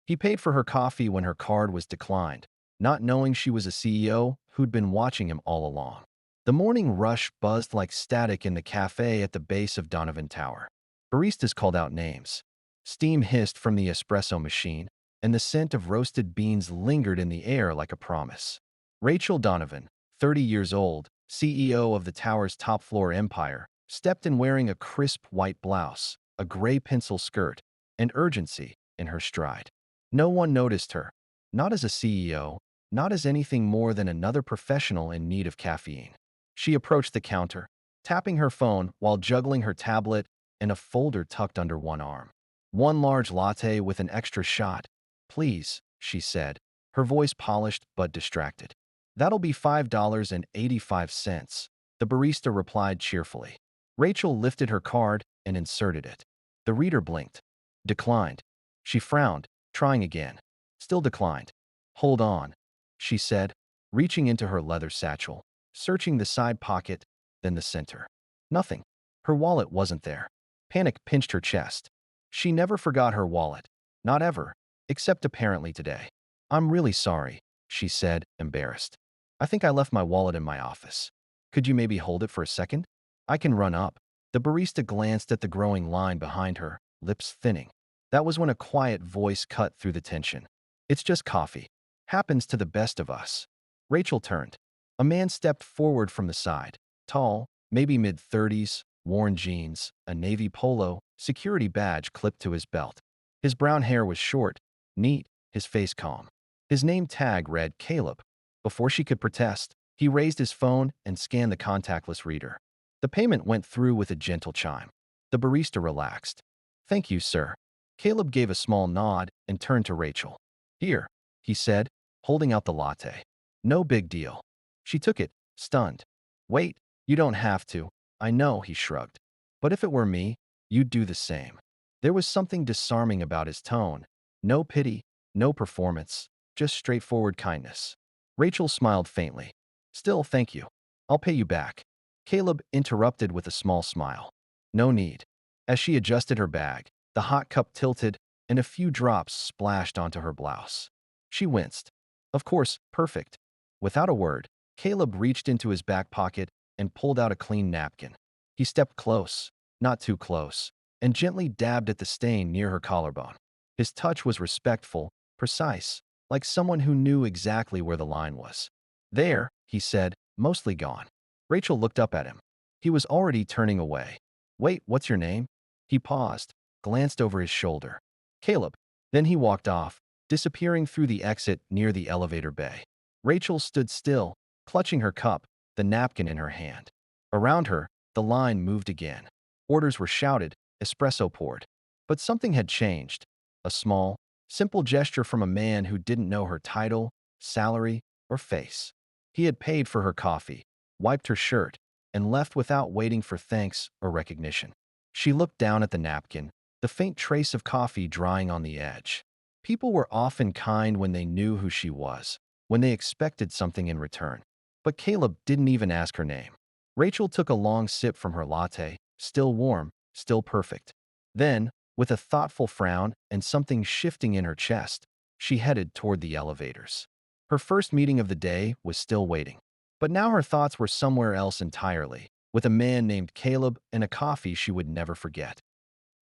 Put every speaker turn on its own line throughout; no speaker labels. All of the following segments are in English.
He paid for her coffee when her card was declined, not knowing she was a CEO who'd been watching him all along. The morning rush buzzed like static in the cafe at the base of Donovan Tower. Baristas called out names. Steam hissed from the espresso machine, and the scent of roasted beans lingered in the air like a promise. Rachel Donovan, 30 years old, CEO of the tower's top-floor empire, stepped in wearing a crisp white blouse, a gray pencil skirt, and urgency in her stride. No one noticed her, not as a CEO, not as anything more than another professional in need of caffeine. She approached the counter, tapping her phone while juggling her tablet and a folder tucked under one arm. One large latte with an extra shot. Please, she said, her voice polished but distracted. That'll be $5.85, the barista replied cheerfully. Rachel lifted her card and inserted it. The reader blinked. Declined. She frowned, trying again. Still declined. Hold on, she said, reaching into her leather satchel, searching the side pocket, then the center. Nothing. Her wallet wasn't there. Panic pinched her chest. She never forgot her wallet. Not ever, except apparently today. I'm really sorry, she said, embarrassed. I think I left my wallet in my office. Could you maybe hold it for a second? I can run up. The barista glanced at the growing line behind her, lips thinning. That was when a quiet voice cut through the tension. It's just coffee. Happens to the best of us. Rachel turned. A man stepped forward from the side. Tall, maybe mid-30s, worn jeans, a navy polo, security badge clipped to his belt. His brown hair was short, neat, his face calm. His name tag read Caleb. Before she could protest, he raised his phone and scanned the contactless reader. The payment went through with a gentle chime. The barista relaxed. Thank you, sir. Caleb gave a small nod and turned to Rachel. Here, he said, holding out the latte. No big deal. She took it, stunned. Wait, you don't have to. I know, he shrugged. But if it were me, you'd do the same. There was something disarming about his tone. No pity, no performance, just straightforward kindness. Rachel smiled faintly. Still, thank you. I'll pay you back. Caleb interrupted with a small smile. No need. As she adjusted her bag, the hot cup tilted and a few drops splashed onto her blouse. She winced. Of course, perfect. Without a word, Caleb reached into his back pocket and pulled out a clean napkin. He stepped close, not too close, and gently dabbed at the stain near her collarbone. His touch was respectful, precise, like someone who knew exactly where the line was. There, he said, mostly gone. Rachel looked up at him. He was already turning away. Wait, what's your name? He paused, glanced over his shoulder. Caleb. Then he walked off, disappearing through the exit near the elevator bay. Rachel stood still, clutching her cup, the napkin in her hand. Around her, the line moved again. Orders were shouted, espresso poured. But something had changed. A small, simple gesture from a man who didn't know her title, salary, or face. He had paid for her coffee, wiped her shirt, and left without waiting for thanks or recognition. She looked down at the napkin, the faint trace of coffee drying on the edge. People were often kind when they knew who she was, when they expected something in return. But Caleb didn't even ask her name. Rachel took a long sip from her latte, still warm, still perfect. Then, with a thoughtful frown and something shifting in her chest, she headed toward the elevators. Her first meeting of the day was still waiting. But now her thoughts were somewhere else entirely, with a man named Caleb and a coffee she would never forget.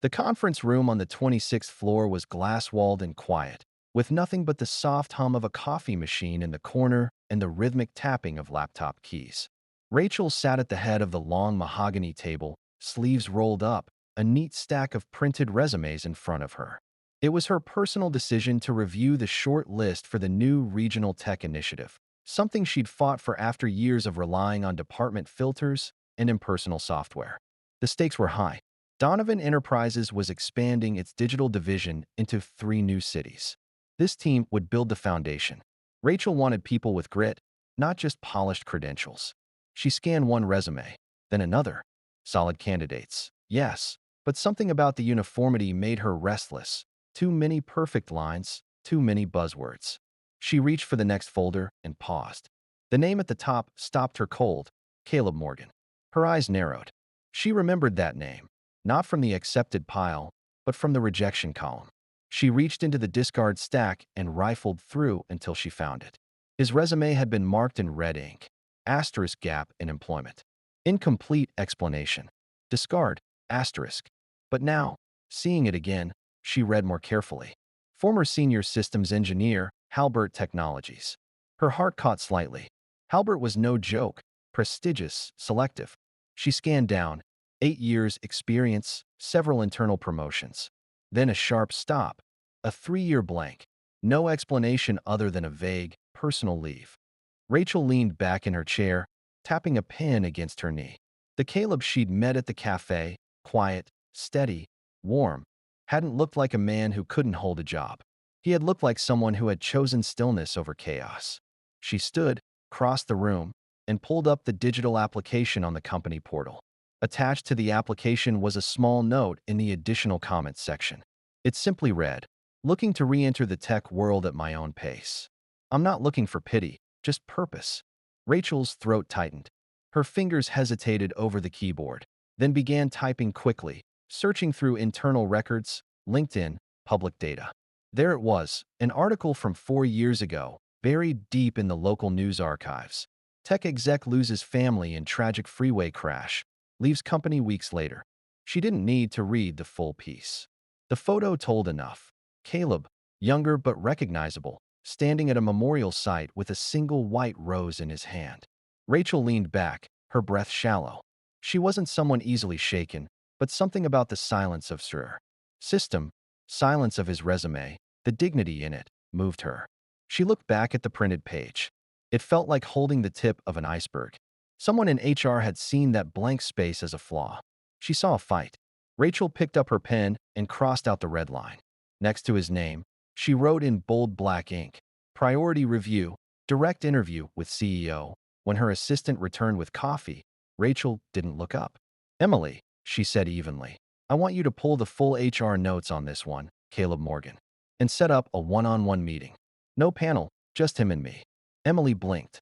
The conference room on the 26th floor was glass-walled and quiet, with nothing but the soft hum of a coffee machine in the corner and the rhythmic tapping of laptop keys. Rachel sat at the head of the long mahogany table, sleeves rolled up, a neat stack of printed resumes in front of her. It was her personal decision to review the short list for the new regional tech initiative, something she'd fought for after years of relying on department filters and impersonal software. The stakes were high. Donovan Enterprises was expanding its digital division into 3 new cities. This team would build the foundation. Rachel wanted people with grit, not just polished credentials. She scanned one resume, then another. Solid candidates, yes, but something about the uniformity made her restless. Too many perfect lines, too many buzzwords. She reached for the next folder and paused. The name at the top stopped her cold, Caleb Morgan. Her eyes narrowed. She remembered that name, not from the accepted pile, but from the rejection column. She reached into the discard stack and rifled through until she found it. His resume had been marked in red ink. Asterisk gap in employment. Incomplete explanation. Discard. Asterisk. But now, seeing it again, she read more carefully. Former senior systems engineer, Halbert Technologies. Her heart caught slightly. Halbert was no joke. Prestigious, selective. She scanned down. 8 years experience, several internal promotions. Then a sharp stop. A 3-year blank. No explanation other than a vague, personal leave. Rachel leaned back in her chair, tapping a pen against her knee. The Caleb she'd met at the cafe, quiet, steady, warm, hadn't looked like a man who couldn't hold a job. He had looked like someone who had chosen stillness over chaos. She stood, crossed the room, and pulled up the digital application on the company portal. Attached to the application was a small note in the additional comments section. It simply read, "Looking to re-enter the tech world at my own pace. I'm not looking for pity, just purpose." Rachel's throat tightened. Her fingers hesitated over the keyboard, then began typing quickly, searching through internal records, LinkedIn, public data. There it was, an article from 4 years ago, buried deep in the local news archives. Tech exec loses family in tragic freeway crash, leaves company weeks later. She didn't need to read the full piece. The photo told enough. Caleb, younger but recognizable, standing at a memorial site with a single white rose in his hand. Rachel leaned back, her breath shallow. She wasn't someone easily shaken, but something about the silence of Sir System, silence of his resume, the dignity in it, moved her. She looked back at the printed page. It felt like holding the tip of an iceberg. Someone in HR had seen that blank space as a flaw. She saw a fight. Rachel picked up her pen and crossed out the red line. Next to his name, she wrote in bold black ink, "Priority review, direct interview with CEO." When her assistant returned with coffee, Rachel didn't look up. "Emily," she said evenly, "I want you to pull the full HR notes on this one, Caleb Morgan, and set up a one-on-one meeting. No panel, just him and me." Emily blinked.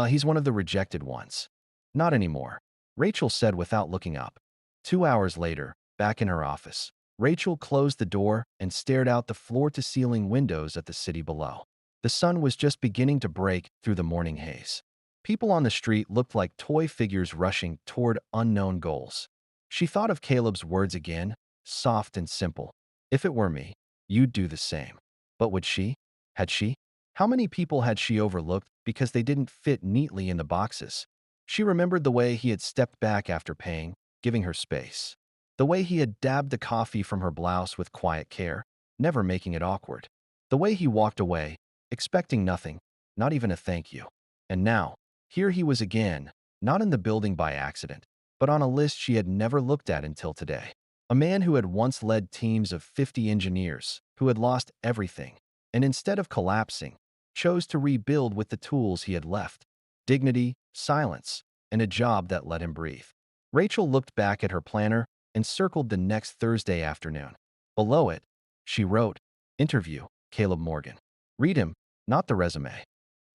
He's one of the rejected ones." "Not anymore," Rachel said without looking up. 2 hours later, back in her office, Rachel closed the door and stared out the floor-to-ceiling windows at the city below. The sun was just beginning to break through the morning haze. People on the street looked like toy figures rushing toward unknown goals. She thought of Caleb's words again, soft and simple. "If it were me, you'd do the same." But would she? Had she? How many people had she overlooked because they didn't fit neatly in the boxes? She remembered the way he had stepped back after paying, giving her space. The way he had dabbed the coffee from her blouse with quiet care, never making it awkward. The way he walked away, expecting nothing, not even a thank you. And now, here he was again, not in the building by accident, but on a list she had never looked at until today. A man who had once led teams of 50 engineers, who had lost everything, and instead of collapsing, chose to rebuild with the tools he had left: dignity, silence, and a job that let him breathe. Rachel looked back at her planner and circled the next Thursday afternoon. Below it, she wrote, "Interview, Caleb Morgan." Read him, not the resume.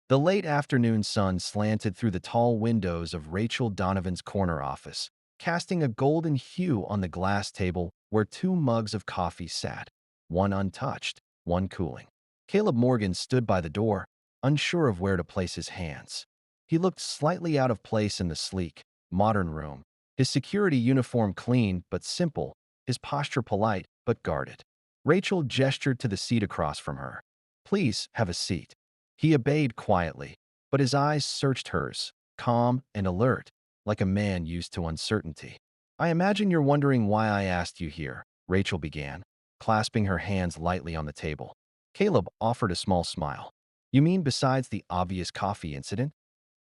The late afternoon sun slanted through the tall windows of Rachel Donovan's corner office, casting a golden hue on the glass table where 2 mugs of coffee sat, one untouched, one cooling. Caleb Morgan stood by the door, unsure of where to place his hands. He looked slightly out of place in the sleek, modern room, his security uniform clean but simple, his posture polite but guarded. Rachel gestured to the seat across from her. "Please have a seat." He obeyed quietly, but his eyes searched hers, calm and alert, like a man used to uncertainty. "I imagine you're wondering why I asked you here," Rachel began, clasping her hands lightly on the table. Caleb offered a small smile. "You mean besides the obvious coffee incident?"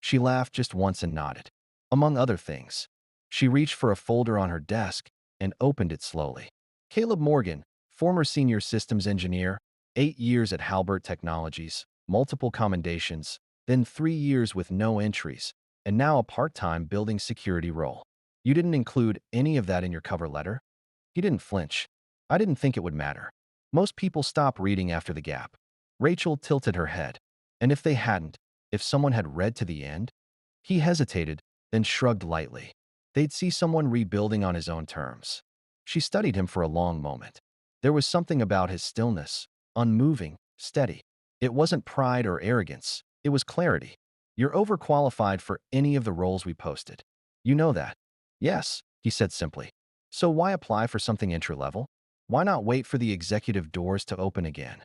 She laughed just once and nodded. "Among other things." She reached for a folder on her desk and opened it slowly. Caleb Morgan, former senior systems engineer, 8 years at Halbert Technologies, multiple commendations, then 3 years with no entries, and now a part-time building security role. "You didn't include any of that in your cover letter?" He didn't flinch. "I didn't think it would matter. Most people stop reading after the gap." Rachel tilted her head. "And if they hadn't, if someone had read to the end?" He hesitated, then shrugged lightly. "They'd see someone rebuilding on his own terms." She studied him for a long moment. There was something about his stillness, unmoving, steady. It wasn't pride or arrogance, it was clarity. You're overqualified for any of the roles we posted. You know that. Yes, he said simply. So why apply for something entry-level? Why not wait for the executive doors to open again?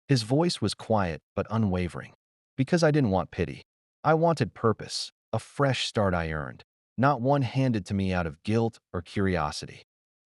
His voice was quiet but unwavering. Because I didn't want pity. I wanted purpose, a fresh start I earned, not one handed to me out of guilt or curiosity.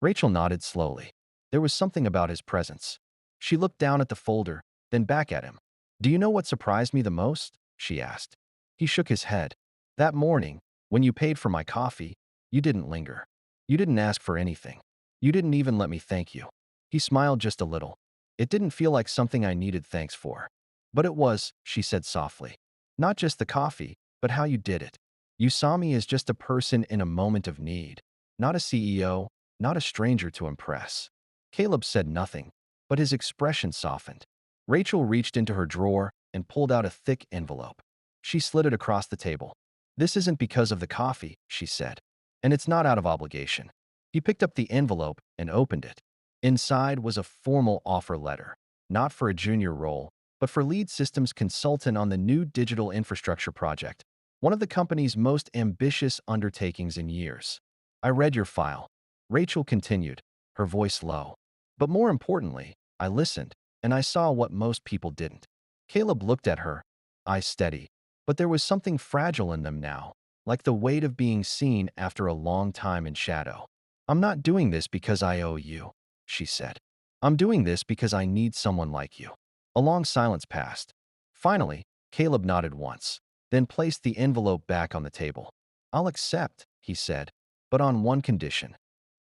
Rachel nodded slowly. There was something about his presence. She looked down at the folder, then back at him. Do you know what surprised me the most? She asked. He shook his head. That morning, when you paid for my coffee, you didn't linger. You didn't ask for anything. You didn't even let me thank you. He smiled just a little. It didn't feel like something I needed thanks for. But it was, she said softly. Not just the coffee, but how you did it. You saw me as just a person in a moment of need. Not a CEO, not a stranger to impress. Caleb said nothing, but his expression softened. Rachel reached into her drawer and pulled out a thick envelope. She slid it across the table. This isn't because of the coffee, she said. And it's not out of obligation. He picked up the envelope and opened it. Inside was a formal offer letter, not for a junior role, but for lead systems consultant on the new digital infrastructure project, one of the company's most ambitious undertakings in years. I read your file. Rachel continued, her voice low. But more importantly, I listened, and I saw what most people didn't. Caleb looked at her, eyes steady, but there was something fragile in them now, like the weight of being seen after a long time in shadow. I'm not doing this because I owe you, she said. I'm doing this because I need someone like you. A long silence passed. Finally, Caleb nodded once, then placed the envelope back on the table. I'll accept, he said, but on one condition.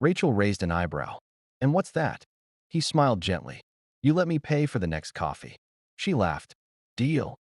Rachel raised an eyebrow. And what's that? He smiled gently. You let me pay for the next coffee. She laughed. Deal.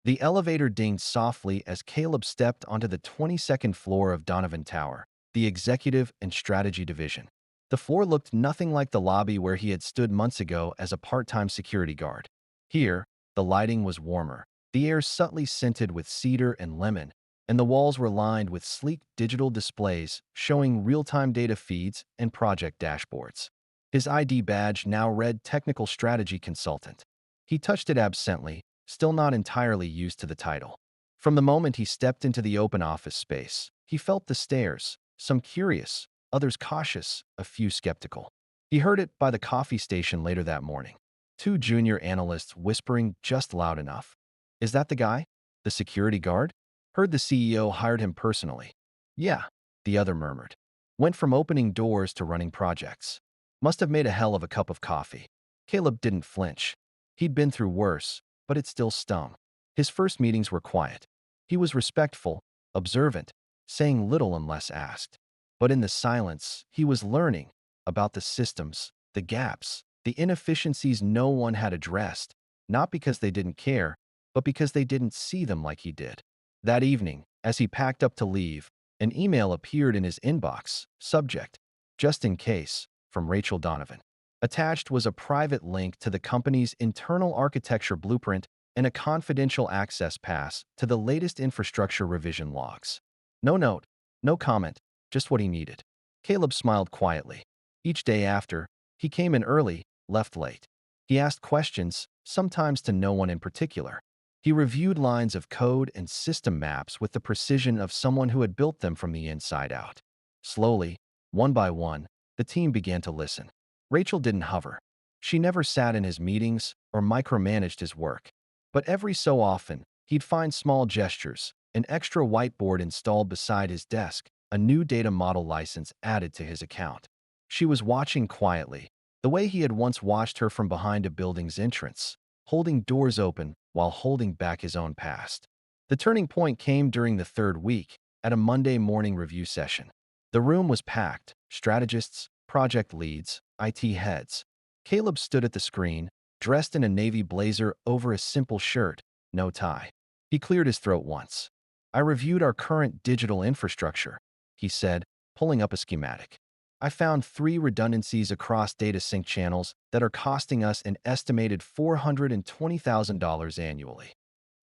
The elevator dinged softly as Caleb stepped onto the 22nd floor of Donovan Tower, the executive and strategy division. The floor looked nothing like the lobby where he had stood months ago as a part-time security guard. Here, the lighting was warmer, the air subtly scented with cedar and lemon, and the walls were lined with sleek digital displays showing real-time data feeds and project dashboards. His ID badge now read Technical Strategy Consultant. He touched it absently, still not entirely used to the title. From the moment he stepped into the open office space, he felt the stares, some curious, others cautious, a few skeptical. He heard it by the coffee station later that morning. Two junior analysts whispering just loud enough. Is that the guy? The security guard? Heard the CEO hired him personally. Yeah, the other murmured. Went from opening doors to running projects. Must have made a hell of a cup of coffee. Caleb didn't flinch. He'd been through worse, but it still stung. His first meetings were quiet. He was respectful, observant, saying little unless asked. But in the silence, he was learning about the systems, the gaps, the inefficiencies no one had addressed, not because they didn't care, but because they didn't see them like he did. That evening, as he packed up to leave, an email appeared in his inbox, subject, just in case, from Rachel Donovan. Attached was a private link to the company's internal architecture blueprint and a confidential access pass to the latest infrastructure revision logs. No note, no comment, just what he needed. Caleb smiled quietly. Each day after, he came in early, left late. He asked questions, sometimes to no one in particular. He reviewed lines of code and system maps with the precision of someone who had built them from the inside out. Slowly, one by one, the team began to listen. Rachel didn't hover. She never sat in his meetings or micromanaged his work. But every so often, he'd find small gestures, an extra whiteboard installed beside his desk, a new data model license added to his account. She was watching quietly, the way he had once watched her from behind a building's entrance, holding doors open while holding back his own past. The turning point came during the third week, at a Monday morning review session. The room was packed, strategists, project leads, IT heads. Caleb stood at the screen, dressed in a navy blazer over a simple shirt, no tie. He cleared his throat once. I reviewed our current digital infrastructure, he said, pulling up a schematic. I found 3 redundancies across data sync channels that are costing us an estimated $420,000 annually.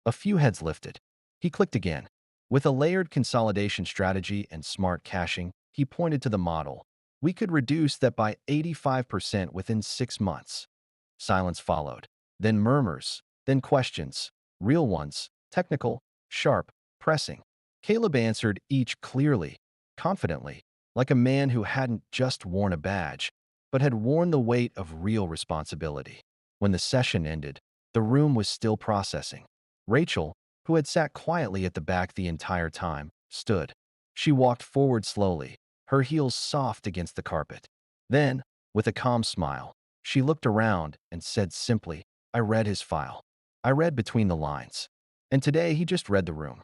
A few heads lifted. He clicked again. With a layered consolidation strategy and smart caching, he pointed to the model. We could reduce that by 85% within 6 months. Silence followed. Then murmurs. Then questions. Real ones. Technical. Sharp. Pressing. Caleb answered each clearly, confidently, like a man who hadn't just worn a badge, but had worn the weight of real responsibility. When the session ended, the room was still processing. Rachel, who had sat quietly at the back the entire time, stood. She walked forward slowly, her heels soft against the carpet. Then, with a calm smile, she looked around and said simply, "I read his file. I read between the lines. And today he just read the room."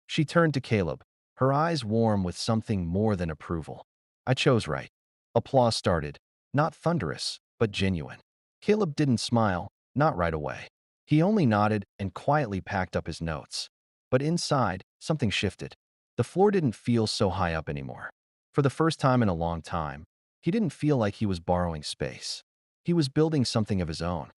She turned to Caleb, her eyes warm with something more than approval. "I chose right." Applause started, not thunderous, but genuine. Caleb didn't smile, not right away. He only nodded and quietly packed up his notes. But inside, something shifted. The floor didn't feel so high up anymore. For the first time in a long time, he didn't feel like he was borrowing space. He was building something of his own.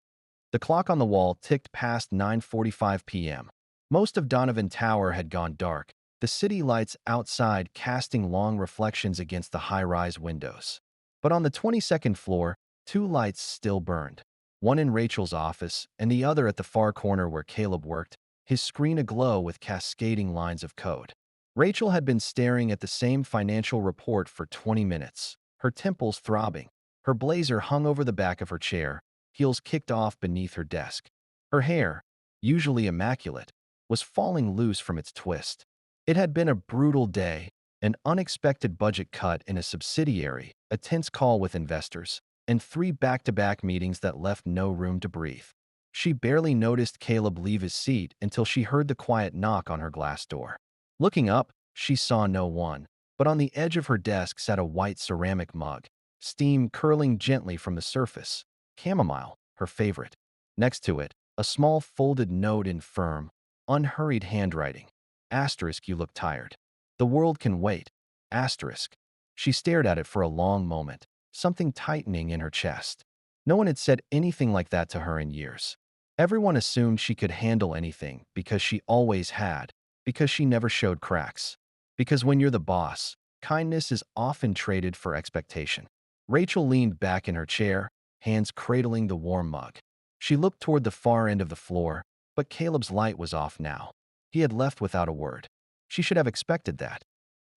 The clock on the wall ticked past 9:45 p.m. Most of Donovan Tower had gone dark, the city lights outside casting long reflections against the high-rise windows. But on the 22nd floor, two lights still burned. One in Rachel's office and the other at the far corner where Caleb worked, his screen aglow with cascading lines of code. Rachel had been staring at the same financial report for 20 minutes, her temples throbbing. Her blazer hung over the back of her chair, heels kicked off beneath her desk. Her hair, usually immaculate, was falling loose from its twist. It had been a brutal day, an unexpected budget cut in a subsidiary, a tense call with investors, and 3 back-to-back meetings that left no room to breathe. She barely noticed Caleb leave his seat until she heard the quiet knock on her glass door. Looking up, she saw no one, but on the edge of her desk sat a white ceramic mug, steam curling gently from the surface. Chamomile, her favorite. Next to it, a small folded note in firm, unhurried handwriting. Asterisk, you look tired. The world can wait. Asterisk. She stared at it for a long moment, something tightening in her chest. No one had said anything like that to her in years. Everyone assumed she could handle anything because she always had, because she never showed cracks. Because when you're the boss, kindness is often traded for expectation. Rachel leaned back in her chair, hands cradling the warm mug. She looked toward the far end of the floor, but Caleb's light was off now. He had left without a word. She should have expected that.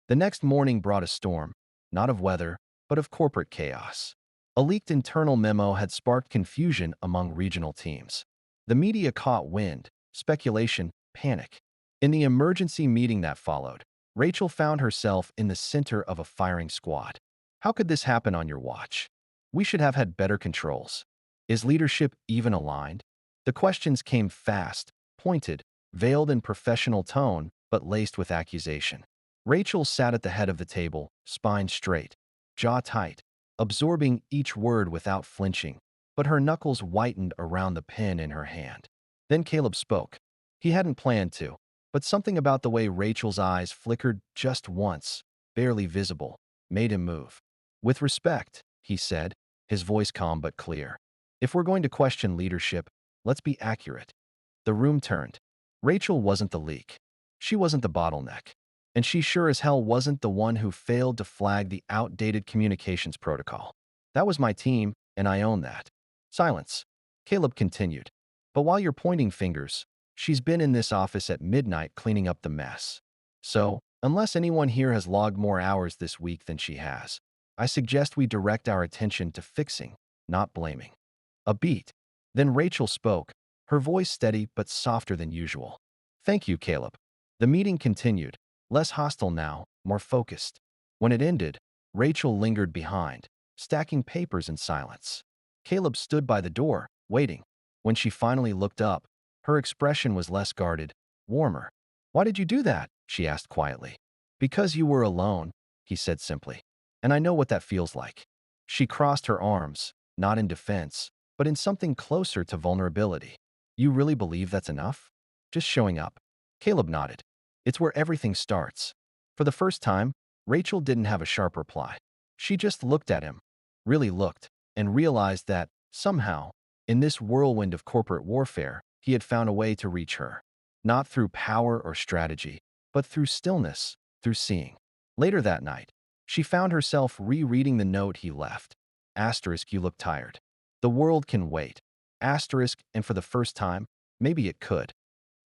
The next morning brought a storm, not of weather, but of corporate chaos. A leaked internal memo had sparked confusion among regional teams. The media caught wind, speculation, panic. In the emergency meeting that followed, Rachel found herself in the center of a firing squad. How could this happen on your watch? We should have had better controls. Is leadership even aligned? The questions came fast, pointed, veiled in professional tone, but laced with accusation. Rachel sat at the head of the table, spine straight, jaw tight, absorbing each word without flinching, but her knuckles whitened around the pen in her hand. Then Caleb spoke. He hadn't planned to, but something about the way Rachel's eyes flickered just once, barely visible, made him move. "With respect," he said, his voice calm but clear. "If we're going to question leadership, let's be accurate." The room turned. Rachel wasn't the leak. She wasn't the bottleneck. And she sure as hell wasn't the one who failed to flag the outdated communications protocol. "That was my team, and I own that." Silence. Caleb continued. "But while you're pointing fingers, she's been in this office at midnight cleaning up the mess. So, unless anyone here has logged more hours this week than she has, I suggest we direct our attention to fixing, not blaming." A beat. Then Rachel spoke, her voice steady but softer than usual. "Thank you, Caleb." The meeting continued, less hostile now, more focused. When it ended, Rachel lingered behind, stacking papers in silence. Caleb stood by the door, waiting. When she finally looked up, her expression was less guarded, warmer. "Why did you do that?" she asked quietly. "Because you were alone," he said simply. "And I know what that feels like." She crossed her arms, not in defense, but in something closer to vulnerability. "You really believe that's enough? Just showing up?" Caleb nodded. "It's where everything starts." For the first time, Rachel didn't have a sharp reply. She just looked at him, really looked, and realized that, somehow, in this whirlwind of corporate warfare, he had found a way to reach her. Not through power or strategy, but through stillness, through seeing. Later that night, She found herself rereading the note he left. Asterisk, you look tired. The world can wait. Asterisk, and for the first time, maybe it could.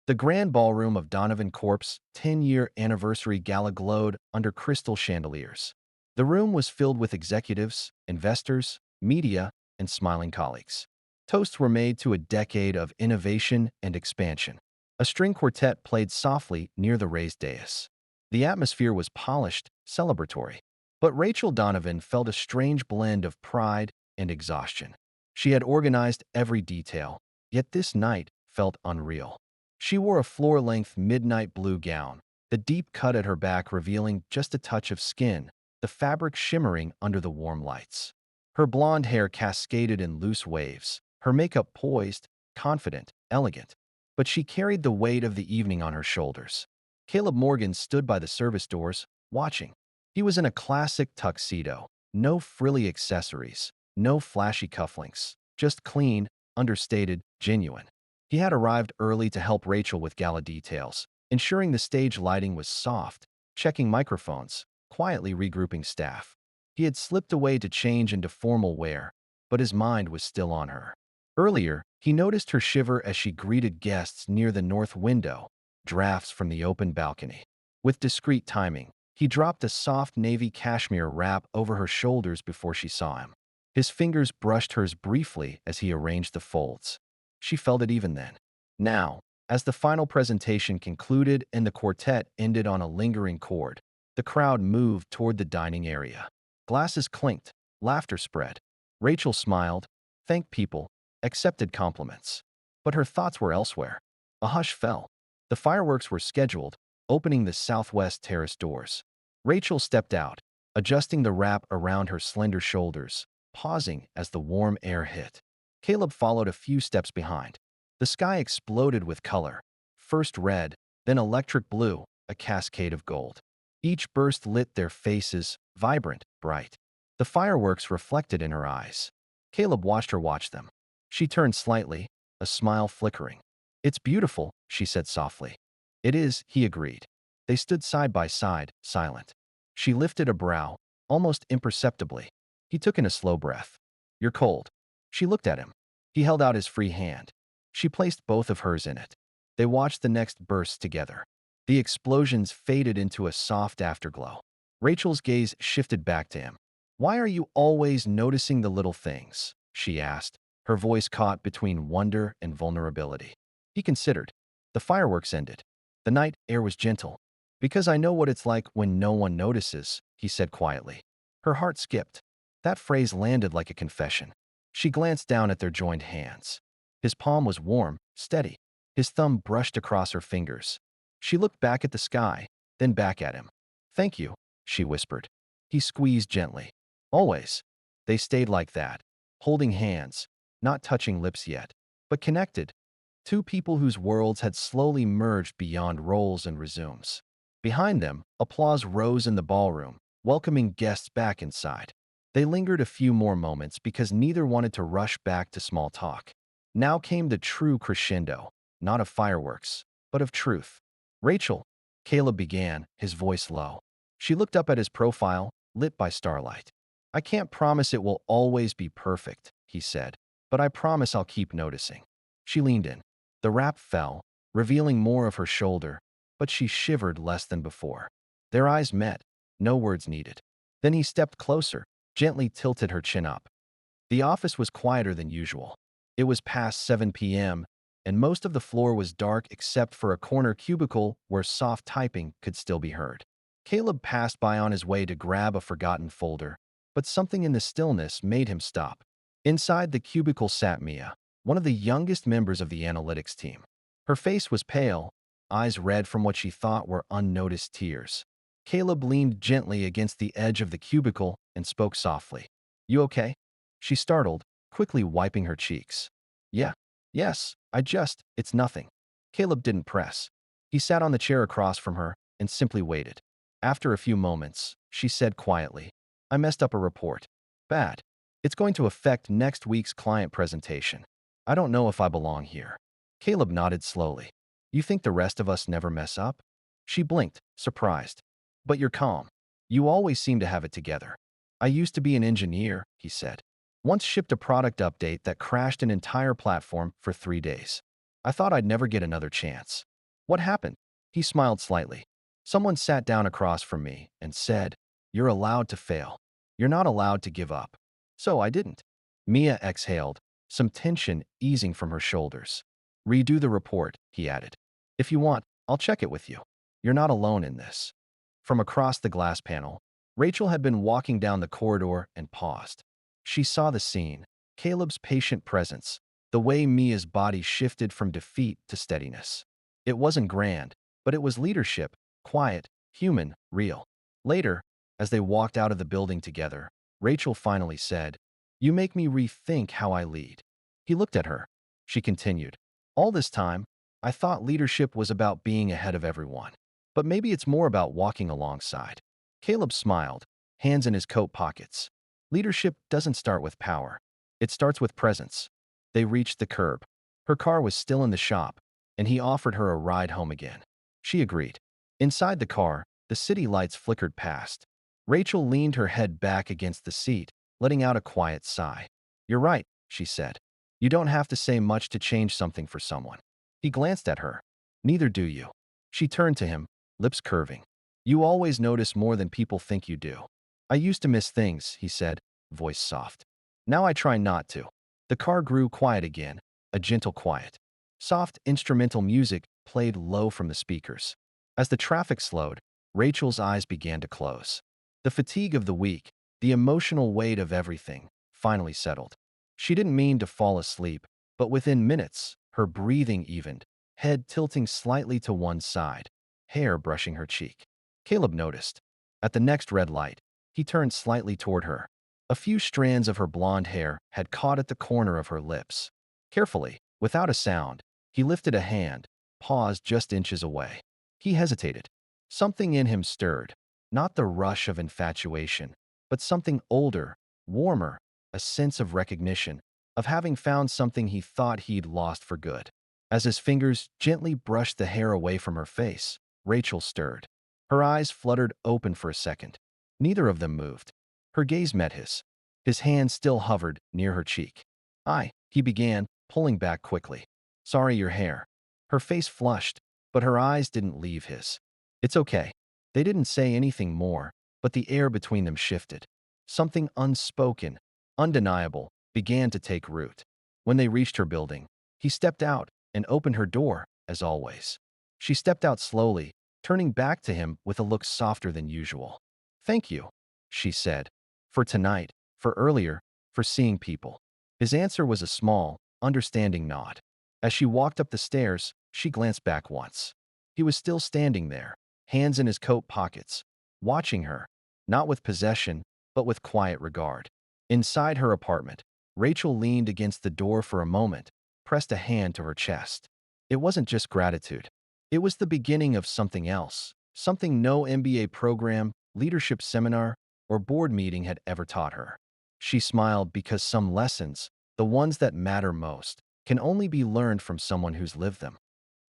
The grand ballroom of Donovan Corp's 10-year anniversary gala glowed under crystal chandeliers. The room was filled with executives, investors, media, and smiling colleagues. Toasts were made to a decade of innovation and expansion. A string quartet played softly near the raised dais. The atmosphere was polished, celebratory. But Rachel Donovan felt a strange blend of pride and exhaustion. She had organized every detail, yet this night felt unreal. She wore a floor-length midnight blue gown, the deep cut at her back revealing just a touch of skin, the fabric shimmering under the warm lights. Her blonde hair cascaded in loose waves, her makeup poised, confident, elegant. But she carried the weight of the evening on her shoulders. Caleb Morgan stood by the service doors, watching. He was in a classic tuxedo, no frilly accessories, no flashy cufflinks, just clean, understated, genuine. He had arrived early to help Rachel with gala details, ensuring the stage lighting was soft, checking microphones, quietly regrouping staff. He had slipped away to change into formal wear, but his mind was still on her. Earlier, he noticed her shiver as she greeted guests near the north window, drafts from the open balcony. With discreet timing, he dropped a soft navy cashmere wrap over her shoulders before she saw him. His fingers brushed hers briefly as he arranged the folds. She felt it even then. Now, as the final presentation concluded and the quartet ended on a lingering chord, the crowd moved toward the dining area. Glasses clinked, laughter spread. Rachel smiled, thanked people, accepted compliments. But her thoughts were elsewhere. A hush fell. The fireworks were scheduled, opening the southwest terrace doors. Rachel stepped out, adjusting the wrap around her slender shoulders, pausing as the warm air hit. Caleb followed a few steps behind. The sky exploded with color. First red, then electric blue, a cascade of gold. Each burst lit their faces, vibrant, bright. The fireworks reflected in her eyes. Caleb watched her watch them. She turned slightly, a smile flickering. "It's beautiful," she said softly. "It is," he agreed. They stood side by side, silent. She lifted a brow, almost imperceptibly. He took in a slow breath. "You're cold." She looked at him. He held out his free hand. She placed both of hers in it. They watched the next burst together. The explosions faded into a soft afterglow. Rachel's gaze shifted back to him. "Why are you always noticing the little things?" she asked, her voice caught between wonder and vulnerability. He considered. The fireworks ended. The night air was gentle. "Because I know what it's like when no one notices," he said quietly. Her heart skipped. That phrase landed like a confession. She glanced down at their joined hands. His palm was warm, steady. His thumb brushed across her fingers. She looked back at the sky, then back at him. "Thank you," she whispered. He squeezed gently. "Always." They stayed like that, holding hands, not touching lips yet, but connected. Two people whose worlds had slowly merged beyond roles and resumes. Behind them, applause rose in the ballroom, welcoming guests back inside. They lingered a few more moments because neither wanted to rush back to small talk. Now came the true crescendo, not of fireworks, but of truth. "Rachel," Caleb began, his voice low. She looked up at his profile, lit by starlight. "I can't promise it will always be perfect," he said, "but I promise I'll keep noticing." She leaned in. The wrap fell, revealing more of her shoulder, but she shivered less than before. Their eyes met, no words needed. Then he stepped closer, gently tilted her chin up. The office was quieter than usual. It was past 7 p.m., and most of the floor was dark except for a corner cubicle where soft typing could still be heard. Caleb passed by on his way to grab a forgotten folder, but something in the stillness made him stop. Inside the cubicle sat Mia, one of the youngest members of the analytics team. Her face was pale, eyes red from what she thought were unnoticed tears. Caleb leaned gently against the edge of the cubicle and spoke softly. "You okay?" She startled, quickly wiping her cheeks. "Yeah. Yes, it's nothing." Caleb didn't press. He sat on the chair across from her and simply waited. After a few moments, she said quietly, "I messed up a report. Bad. It's going to affect next week's client presentation. I don't know if I belong here." Caleb nodded slowly. "You think the rest of us never mess up?" She blinked, surprised. "But you're calm." You always seem to have it together. I used to be an engineer, he said. Once shipped a product update that crashed an entire platform for 3 days. I thought I'd never get another chance. What happened? He smiled slightly. Someone sat down across from me and said, "You're allowed to fail. You're not allowed to give up." So I didn't. Mia exhaled, some tension easing from her shoulders. "Redo the report," he added. "If you want, I'll check it with you. You're not alone in this." From across the glass panel, Rachel had been walking down the corridor and paused. She saw the scene, Caleb's patient presence, the way Mia's body shifted from defeat to steadiness. It wasn't grand, but it was leadership, quiet, human, real. Later, as they walked out of the building together, Rachel finally said, "You make me rethink how I lead." He looked at her. She continued, "All this time, I thought leadership was about being ahead of everyone. But maybe it's more about walking alongside." Caleb smiled, hands in his coat pockets. Leadership doesn't start with power. It starts with presence. They reached the curb. Her car was still in the shop, and he offered her a ride home again. She agreed. Inside the car, the city lights flickered past. Rachel leaned her head back against the seat, letting out a quiet sigh. "You're right," she said. "You don't have to say much to change something for someone." He glanced at her. "Neither do you." She turned to him, lips curving. "You always notice more than people think you do." "I used to miss things," he said, voice soft. "Now I try not to." The car grew quiet again, a gentle quiet. Soft instrumental music played low from the speakers. As the traffic slowed, Rachel's eyes began to close. The fatigue of the week, the emotional weight of everything, finally settled. She didn't mean to fall asleep, but within minutes, her breathing evened, head tilting slightly to one side, hair brushing her cheek. Caleb noticed. At the next red light, he turned slightly toward her. A few strands of her blonde hair had caught at the corner of her lips. Carefully, without a sound, he lifted a hand, paused just inches away. He hesitated. Something in him stirred, not the rush of infatuation, but something older, warmer, a sense of recognition, of having found something he thought he'd lost for good. As his fingers gently brushed the hair away from her face, Rachel stirred. Her eyes fluttered open for a second. Neither of them moved. Her gaze met his. His hand still hovered near her cheek. He began, pulling back quickly. "Sorry, your hair." Her face flushed, but her eyes didn't leave his. "It's okay." They didn't say anything more, but the air between them shifted. Something unspoken, undeniable, began to take root. When they reached her building, he stepped out and opened her door, as always. She stepped out slowly, turning back to him with a look softer than usual. "Thank you," she said. "For tonight, for earlier, for seeing people." His answer was a small, understanding nod. As she walked up the stairs, she glanced back once. He was still standing there, hands in his coat pockets, watching her, not with possession, but with quiet regard. Inside her apartment, Rachel leaned against the door for a moment, pressed a hand to her chest. It wasn't just gratitude. It was the beginning of something else, something no MBA program, leadership seminar, or board meeting had ever taught her. She smiled because some lessons, the ones that matter most, can only be learned from someone who's lived them.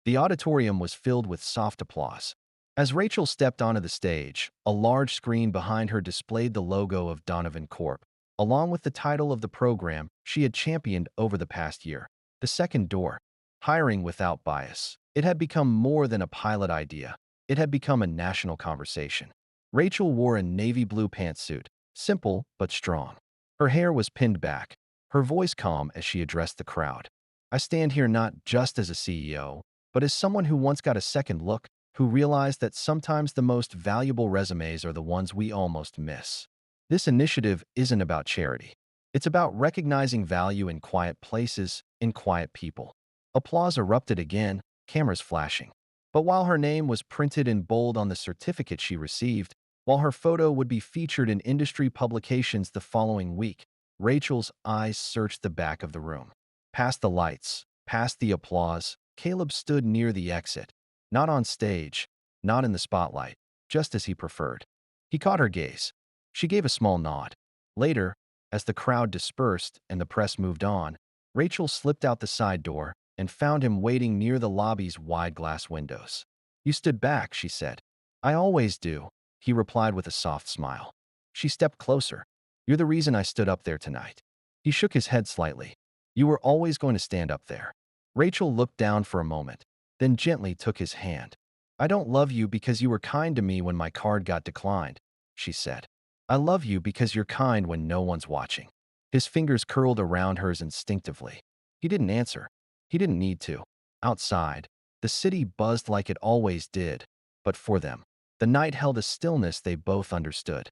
The auditorium was filled with soft applause. As Rachel stepped onto the stage, a large screen behind her displayed the logo of Donovan Corp, along with the title of the program she had championed over the past year. The Second Door. Hiring without bias. It had become more than a pilot idea. It had become a national conversation. Rachel wore a navy blue pantsuit, simple but strong. Her hair was pinned back, her voice calm as she addressed the crowd. "I stand here not just as a CEO, but as someone who once got a second look, who realized that sometimes the most valuable resumes are the ones we almost miss." This initiative isn't about charity. It's about recognizing value in quiet places, in quiet people. Applause erupted again, cameras flashing. But while her name was printed in bold on the certificate she received, while her photo would be featured in industry publications the following week, Rachel's eyes searched the back of the room. Past the lights, past the applause, Caleb stood near the exit. Not on stage, not in the spotlight, just as he preferred. He caught her gaze. She gave a small nod. Later, as the crowd dispersed and the press moved on, Rachel slipped out the side door and found him waiting near the lobby's wide glass windows. "You stood back," she said. "I always do." he replied with a soft smile. She stepped closer. You're the reason I stood up there tonight. He shook his head slightly. You were always going to stand up there. Rachel looked down for a moment, then gently took his hand. I don't love you because you were kind to me when my card got declined, she said. I love you because you're kind when no one's watching. His fingers curled around hers instinctively. He didn't answer. He didn't need to. Outside, the city buzzed like it always did, but for them, the night held a stillness they both understood.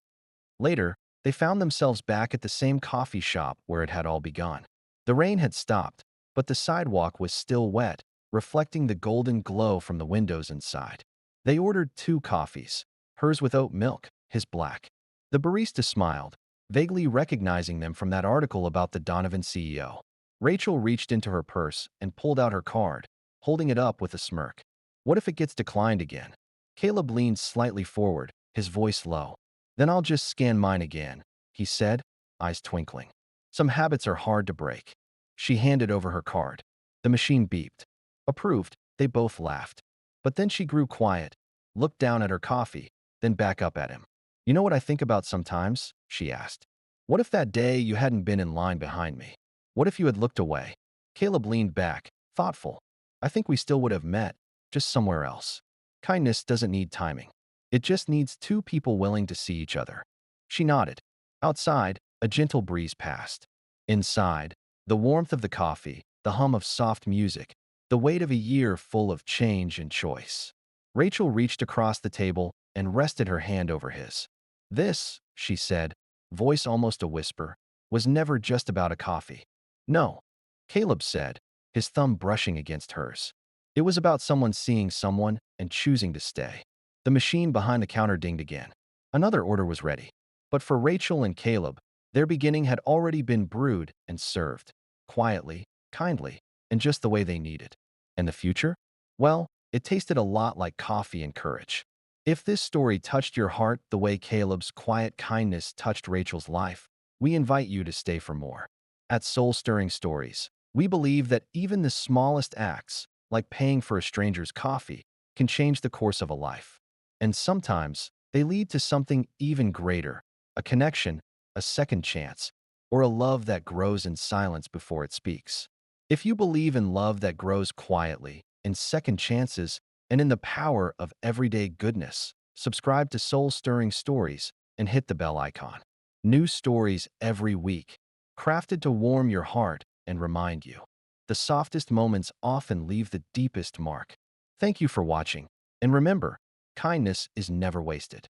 Later, they found themselves back at the same coffee shop where it had all begun. The rain had stopped, but the sidewalk was still wet, reflecting the golden glow from the windows inside. They ordered 2 coffees, hers with oat milk, his black. The barista smiled, vaguely recognizing them from that article about the Donovan CEO. Rachel reached into her purse and pulled out her card, holding it up with a smirk. What if it gets declined again? Caleb leaned slightly forward, his voice low. Then I'll just scan mine again, he said, eyes twinkling. Some habits are hard to break. She handed over her card. The machine beeped. Approved, they both laughed. But then she grew quiet, looked down at her coffee, then back up at him. You know what I think about sometimes? She asked. What if that day you hadn't been in line behind me? What if you had looked away? Caleb leaned back, thoughtful. I think we still would have met, just somewhere else. Kindness doesn't need timing. It just needs 2 people willing to see each other. She nodded. Outside, a gentle breeze passed. Inside, the warmth of the coffee, the hum of soft music, the weight of a year full of change and choice. Rachel reached across the table and rested her hand over his. This, she said, voice almost a whisper, was never just about a coffee. No, Caleb said, his thumb brushing against hers. It was about someone seeing someone and choosing to stay. The machine behind the counter dinged again. Another order was ready. But for Rachel and Caleb, their beginning had already been brewed and served. Quietly, kindly, and just the way they needed. And the future? Well, it tasted a lot like coffee and courage. If this story touched your heart the way Caleb's quiet kindness touched Rachel's life, we invite you to stay for more. At Soul Stirring Stories, we believe that even the smallest acts, like paying for a stranger's coffee, can change the course of a life. And sometimes, they lead to something even greater, a connection, a second chance, or a love that grows in silence before it speaks. If you believe in love that grows quietly, in second chances, and in the power of everyday goodness, subscribe to Soul Stirring Stories and hit the bell icon. New stories every week, crafted to warm your heart and remind you. The softest moments often leave the deepest mark. Thank you for watching, and remember, kindness is never wasted.